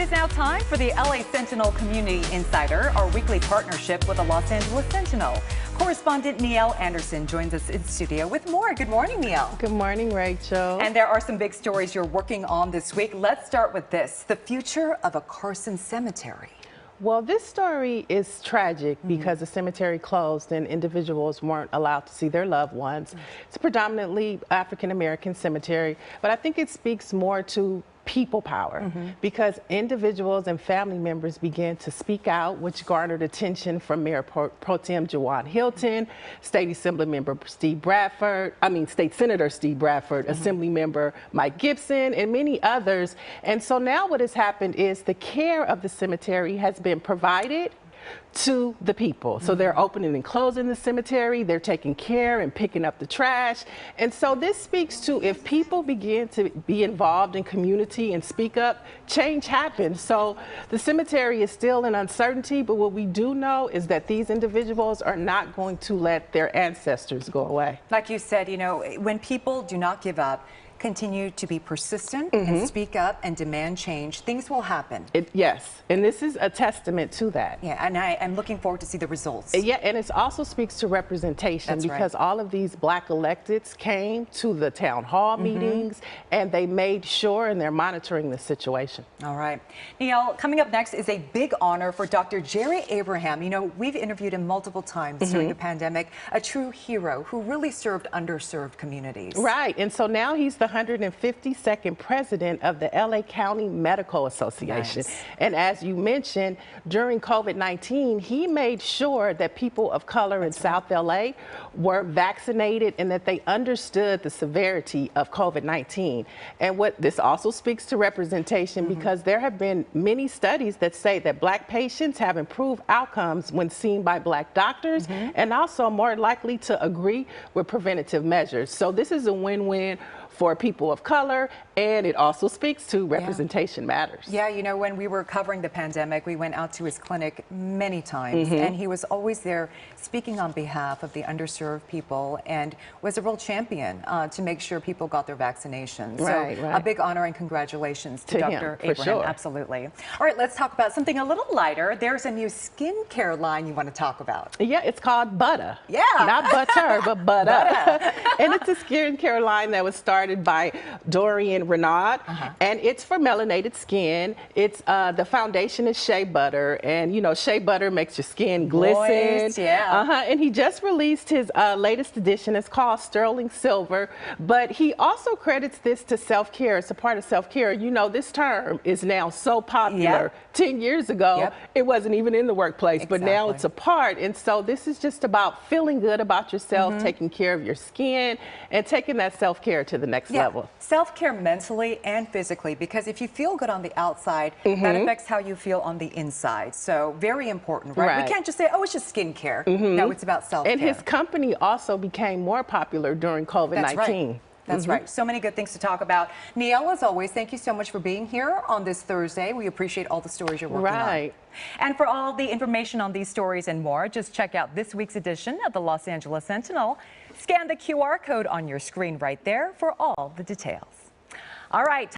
is now time for the LA Sentinel Community Insider, our weekly partnership with the Los Angeles Sentinel. Correspondent Niele Anderson joins us in studio with more. Good morning, Niele. Good morning, Rachel. And there are some big stories you're working on this week. Let's start with this, the future of a Carson cemetery. Well, this story is tragic because the cemetery closed and individuals weren't allowed to see their loved ones. It's a predominantly African-American cemetery, but I think it speaks more to people power because individuals and family members began to speak out, which garnered attention from Mayor Pro Tem Juwan Hilton, State Assembly Member Steve Bradford, State Senator Steve Bradford, Assembly Member Mike Gibson, and many others. And so now what has happened is the care of the cemetery has been provided to the people. So they're opening and closing the cemetery, they're taking care and picking up the trash. And so this speaks to, if people begin to be involved in community and speak up, change happens. So the cemetery is still in uncertainty, but what we do know is that these individuals are not going to let their ancestors go away. Like you said, you know, when people do not give up, continue to be persistent and speak up and demand change, things will happen. Yes, and this is a testament to that. Yeah, and I'm looking forward to see the results. Yeah, and it also speaks to representation. That's because right. all of these Black electeds came to the town hall meetings and they made sure, and they're monitoring the situation. All right. Niele, coming up next is a big honor for Dr. Jerry Abraham. You know, we've interviewed him multiple times during the pandemic, a true hero who really served underserved communities. Right, and so now he's the 152nd president of the LA County Medical Association. Nice. And as you mentioned, during COVID-19, he made sure that people of color in South LA were vaccinated and that they understood the severity of COVID-19. And what this also speaks to representation, because there have been many studies that say that Black patients have improved outcomes when seen by Black doctors and also more likely to agree with preventative measures. So this is a win-win for people of color, and it also speaks to representation matters. Yeah, you know, when we were covering the pandemic, we went out to his clinic many times, and he was always there speaking on behalf of the underserved people and was a real champion to make sure people got their vaccinations. Right, so right. a big honor and congratulations to Dr. him, for Abraham. sure. Absolutely. All right, let's talk about something a little lighter. There's a new skincare line you want to talk about. Yeah, it's called Butter. Yeah. Not butter, but Butter. And it's a skincare line that was started by Dorian Renaud, and it's for melanated skin. It's the foundation is shea butter, and you know, shea butter makes your skin glisten. Moist, yeah. And he just released his latest edition. It's called Sterling Silver, but he also credits this to self-care. It's a part of self-care. You know, this term is now so popular. 10 years ago, it wasn't even in the workplace, but now it's a part. And so this is just about feeling good about yourself, taking care of your skin, and taking that self-care to the next level. Self-care mentally and physically, because if you feel good on the outside, that affects how you feel on the inside. So very important, right? We can't just say, oh, it's just skincare. No, it's about self-care. And his company also became more popular during COVID-19. That's right. So many good things to talk about. Niele, as always, thank you so much for being here on this Thursday. We appreciate all the stories you're working on. And for all the information on these stories and more, just check out this week's edition of the Los Angeles Sentinel. Scan the QR code on your screen right there for all the details. All right.